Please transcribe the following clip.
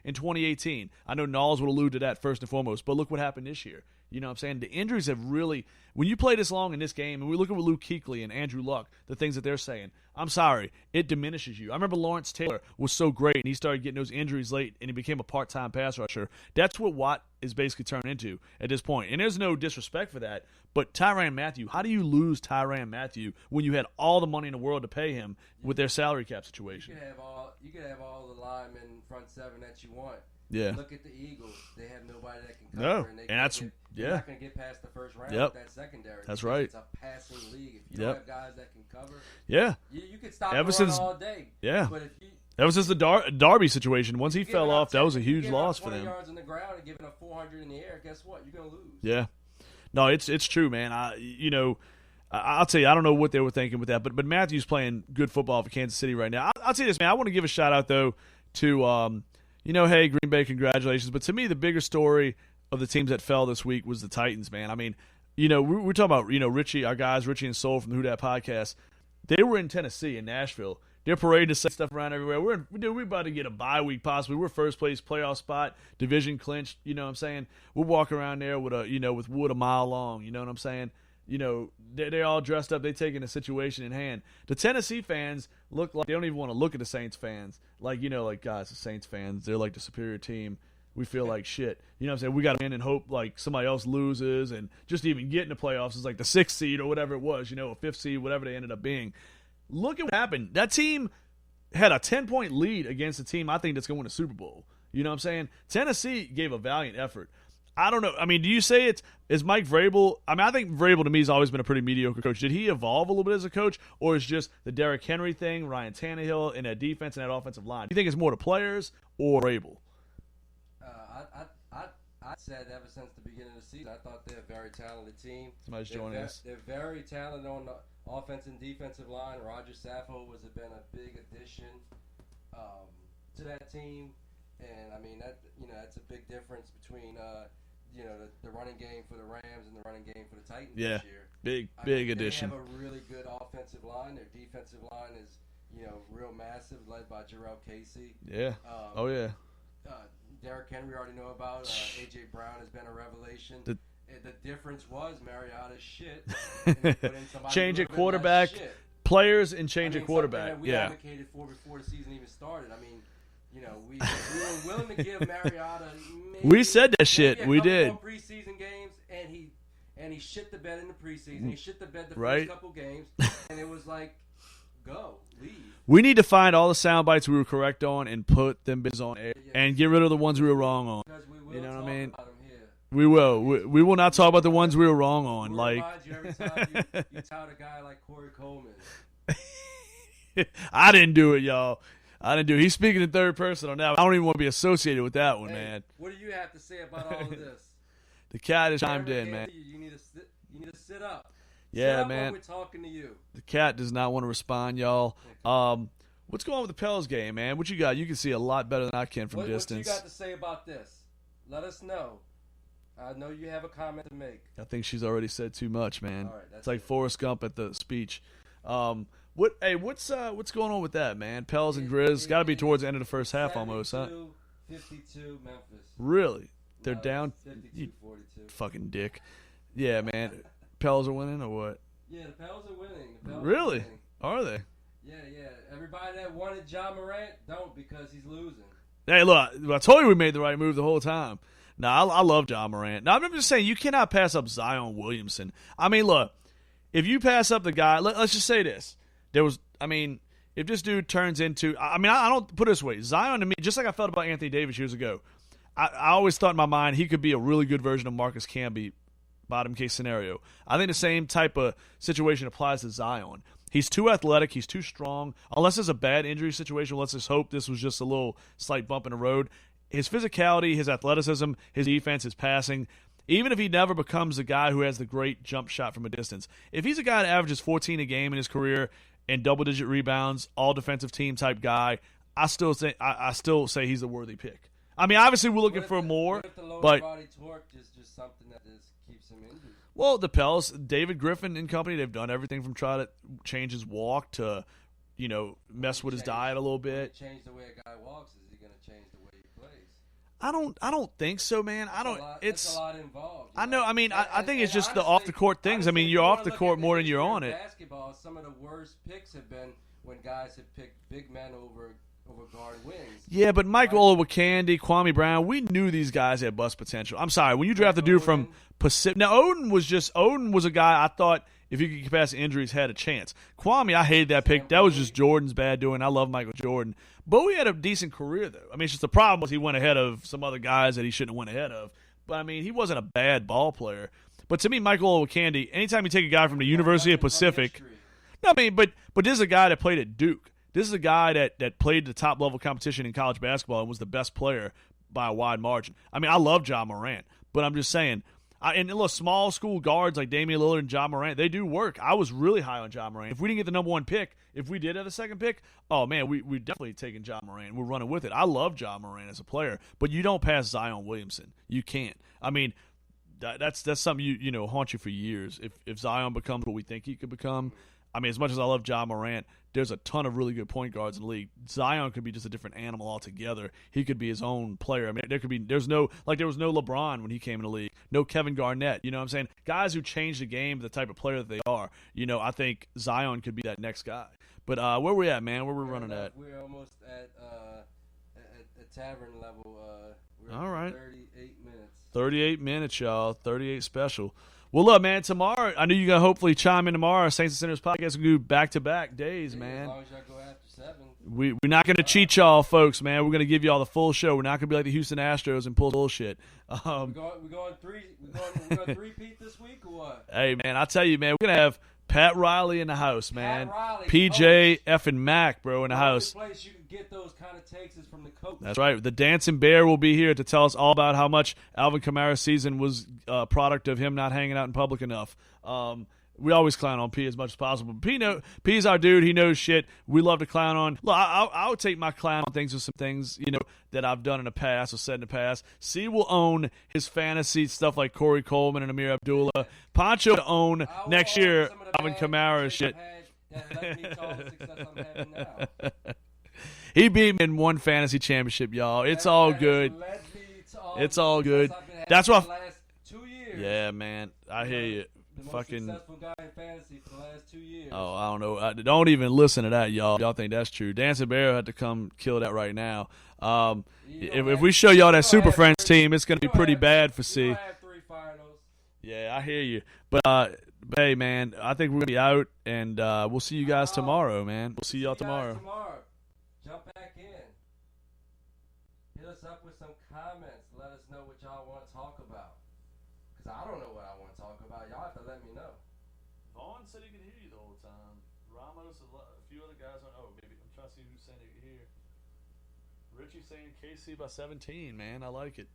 in 2018. I know Knowles would allude to that first and foremost, but look what happened this year. You know what I'm saying? The injuries have really – when you play this long in this game, and we look at Luke Kuechly and Andrew Luck, the things that they're saying, I'm sorry, it diminishes you. I remember Lawrence Taylor was so great, and he started getting those injuries late, and he became a part-time pass rusher. That's what Watt is basically turned into at this point. And there's no disrespect for that, but Tyrann Mathieu, how do you lose Tyrann Mathieu when you had all the money in the world to pay him with their salary cap situation? You could have all the linemen front seven that you want. Yeah. Look at the Eagles. They have nobody that can cover. No, They're not going to get past the first round Yep. with that secondary. That's right. It's a passing league. If you don't have guys that can cover, yeah, you could stop Ever the since- run all day. yeah. But if you That was just the Darby situation. Once he you give fell it out off, that was a 10 you huge give it out loss for 20 them. yards on the ground and giving up 400 in the air, guess what? You're going to lose. Yeah. No, it's true, man. I'll tell you, I don't know what they were thinking with that, but Matthew's playing good football for Kansas City right now. I'll tell you this, man. I want to give a shout out though to hey, Green Bay, congratulations. But to me, the bigger story of the teams that fell this week was the Titans, man. I mean, we're talking about Richie, our guys, Richie and Soul from the Who Dat podcast. They were in Tennessee, in Nashville. They're parading to set stuff around everywhere. We're about to get a bye week possibly. We're first place playoff spot, division clinched. You know what I'm saying? We'll walk around there with with wood a mile long. You know what I'm saying? They're all dressed up. They're taking the situation in hand. The Tennessee fans look like they don't even want to look at the Saints fans. Guys, the Saints fans, they're like the superior team. We feel like shit. You know what I'm saying? We got to win and hope like somebody else loses, and just even get in the playoffs is like the 6th seed or whatever it was, a 5th seed, whatever they ended up being. Look at what happened. That team had a 10-point lead against a team I think that's going to win the Super Bowl. You know what I'm saying? Tennessee gave a valiant effort. I don't know. I mean, do you say is Mike Vrabel? I mean, I think Vrabel to me has always been a pretty mediocre coach. Did he evolve a little bit as a coach, or is just the Derrick Henry thing, Ryan Tannehill, and that defense and that offensive line? Do you think it's more the players or Vrabel? I said ever since the beginning of the season, I thought they're a very talented team. Somebody's joining us. They're very talented on the offense and defensive line. Roger Saffold has been a big addition to that team, and I mean that's a big difference between the running game for the Rams and the running game for the Titans Yeah, this year. big addition. They have a really good offensive line. Their defensive line is real massive, led by Jarrell Casey. Yeah. Oh yeah. Derrick Henry we already know about. A.J. Brown has been a revelation. The difference was Mariota's shit. Change at quarterback, players, and change at quarterback. We advocated for before the season even started. I mean, we were willing to give Mariota. We said that shit. We did. More preseason games, and he shit the bed in the preseason. He shit the bed the first couple games, and it was like, go, leave. We need to find all the sound bites we were correct on and put them bits on air and get rid of the ones we were wrong on. You know what I mean? We will. We will not talk about the ones we were wrong on. We'll remind you every time you tout a guy like Corey Coleman. I didn't do it, y'all. I didn't do it. He's speaking in third person on that. I don't even want to be associated with that one, man. What do you have to say about all of this? The cat has chimed in, man. You need to sit up. Yeah, sit up man. when we're talking to you. The cat does not want to respond, y'all. What's going on with the Pels game, man? What you got? You can see a lot better than I can from distance. What you got to say about this? Let us know. I know you have a comment to make. I think she's already said too much, man. All right, it's like Forrest Gump at the speech. What's going on with that, man? Pels and Grizz got to be towards the end of the first half almost, huh? 52 Memphis. Really? They're down. 52-42. Fucking dick. Yeah, man. Pels are winning or what? Yeah, the Pels are winning. Really? Are they? Yeah. Everybody that wanted Ja Morant don't because he's losing. Hey, look, I told you we made the right move the whole time. Nah, I love Ja Morant. Now, I'm just saying, you cannot pass up Zion Williamson. I mean, look, if you pass up the guy, let's just say this. If this dude turns into, I don't put it this way. Zion to me, just like I felt about Anthony Davis years ago, I always thought in my mind he could be a really good version of Marcus Camby, bottom case scenario. I think the same type of situation applies to Zion. He's too athletic. He's too strong. Unless it's a bad injury situation, let's just hope this was just a little slight bump in the road. His physicality, his athleticism, his defense, his passing, even if he never becomes the guy who has the great jump shot from a distance, if he's a guy that averages 14 a game in his career and double-digit rebounds, all-defensive team type guy, I still say he's a worthy pick. I mean, obviously we're looking for more, what if the lower but body torque is just something that just keeps him injured? Well, the Pels, David Griffin and company, they've done everything from try to change his walk to, mess with his diet a little bit. Change the way a guy walks, is he going to change the way he plays? I don't think so, man. I don't. It's a lot involved. I know. I mean, I think it's just honestly, the off the court things. I mean, you're off the court more than you're on it. Basketball, some of the worst picks have been when guys have picked big men over guard wings. Yeah, but Michael Olowokandi, Kwame Brown, we knew these guys had bust potential. I'm sorry, when you draft a dude from Pacific, now Odin was a guy I thought if he could get past injuries had a chance. Kwame, I hated that pick. That was just Jordan's bad doing. I love Michael Jordan. Bowie had a decent career, though. I mean, it's just the problem was he went ahead of some other guys that he shouldn't have went ahead of. But, I mean, he wasn't a bad ball player. But to me, Michael Olowokandi, anytime you take a guy from the University of Pacific – no, I mean, but this is a guy that played at Duke. This is a guy that played the top-level competition in college basketball and was the best player by a wide margin. I mean, I love Ja Morant, but I'm just saying – and look, small school guards like Damian Lillard and Ja Morant, they do work. I was really high on Ja Morant. If we didn't get the number one pick, if we did have the second pick, oh, man, we definitely taken Ja Morant. We're running with it. I love Ja Morant as a player, but you don't pass Zion Williamson. You can't. I mean, that's something you know haunt you for years. If Zion becomes what we think he could become, I mean, as much as I love Ja Morant, there's a ton of really good point guards in the league. Zion could be just a different animal altogether. He could be his own player. I mean, there was no LeBron when he came in the league, no Kevin Garnett. You know what I'm saying? Guys who change the game, the type of player that they are. You know, I think Zion could be that next guy. But where we at, man? Where we running at? We're almost at tavern level. All right. 38 minutes. 38 minutes, y'all. 38 special. Well, look, man, tomorrow, I know you're going to hopefully chime in tomorrow. Saints and Sinners podcast will do back-to-back days, man. As long as y'all go after 7. We're not going to cheat y'all, folks, man. We're going to give y'all the full show. We're not going to be like the Houston Astros and pull bullshit. We're going three-peat this week or what? Hey, man, I tell you, man, we're going to have Pat Riley in the house, man. Riley, PJ effing Mac, bro, in the house. The only place you can get those kind of takes is from the coach. That's right. The Dancing Bear will be here to tell us all about how much Alvin Kamara's season was a product of him not hanging out in public enough. We always clown on P as much as possible. P's our dude. He knows shit. We love to clown on. Look, I would take my clown on things with some things, you know, that I've done in the past or said in the past. C will own his fantasy stuff like Corey Coleman and Amir Abdullah. Poncho will own next year Alvin Kamara shit. He beat me in one fantasy championship, y'all. It's all good. It's all good. That's what. Last 2 years. Yeah, man. I hear you. The Fucking most successful guy in fantasy for the last 2 years. Oh, I don't know. Don't even listen to that, y'all. Y'all think that's true. Dancing Bear had to come kill that right now. If we show y'all that Super Friends team, it's going to be pretty bad for C. Have 3 finals. Yeah, I hear you. But hey, man, I think we're going to be out, and we'll see you guys tomorrow, man. We'll see y'all tomorrow. Jump back in. Hit us up with some comments. Let us know what y'all want to talk about. Because I don't know what I want to talk about. Y'all have to let me know. Vaughn said he could hear you the whole time. Ramos, a few other guys. Maybe I'm trying to see who's saying he could hear. Richie saying KC by 17, man. I like it.